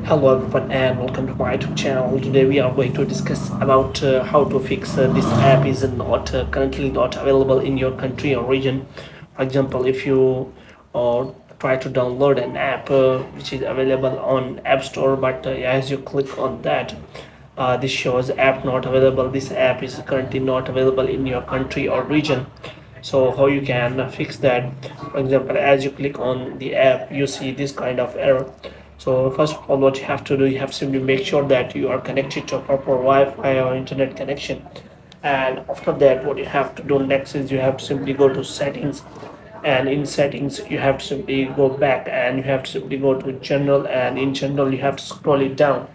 Hello everyone and welcome to my YouTube channel. Today we are going to discuss about how to fix this app is not currently not available in your country or region. For example, if you try to download an app which is available on App Store, but as you click on that, this shows app not available. This app is currently not available in your country or region. So how you can fix that? For example, as you click on the app, you see this kind of error. So first of all, what you have to do, you have to simply make sure that you are connected to a proper Wi-Fi or internet connection. And after that, what you have to do next is you have to simply go to settings, and in settings you have to simply go back and you have to simply go to general, and in general you have to scroll it down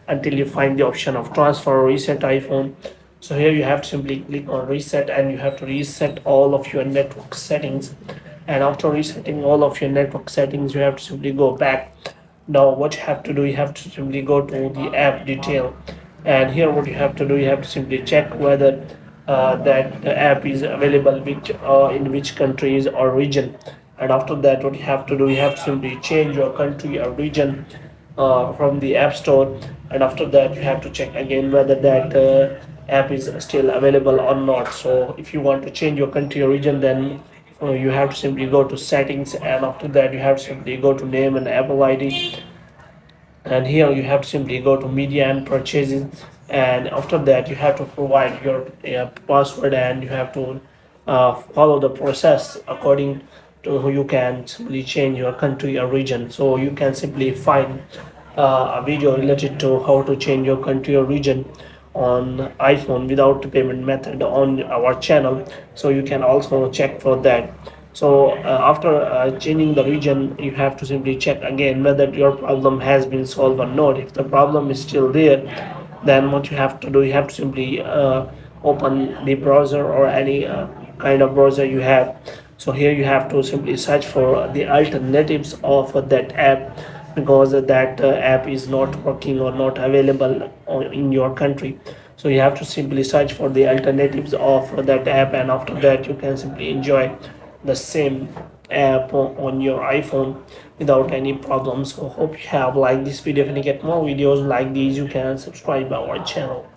until you find the option of transfer or reset iPhone. So here you have to simply click on reset, and you have to reset all of your network settings. And after resetting all of your network settings, you have to simply go back. Now what you have to do, you have to simply go to the app detail, and here what you have to do, you have to simply check whether that the app is available which in which countries or region. And after that, what you have to do, you have to simply change your country or region from the app store. And after that, you have to check again whether that app is still available or not. So if you want to change your country or region, then you have to simply go to settings, and after that you have to simply go to name and Apple ID, and here you have to simply go to media and purchases. And after that you have to provide your password, and you have to follow the process according to who you can simply change your country or region. So you can simply find a video related to how to change your country or region on iPhone without the payment method on our channel, so you can also check for that. So after changing the region, you have to simply check again whether your problem has been solved or not. If the problem is still there, then what you have to do, you have to simply open the browser or any kind of browser you have. So here you have to simply search for the alternatives of that app, because that app is not working or not available in your country. So you have to simply search for the alternatives of that app, and after that you can simply enjoy the same app on your iPhone without any problems. So hope you have liked this video. If you get more videos like these, you can subscribe our channel.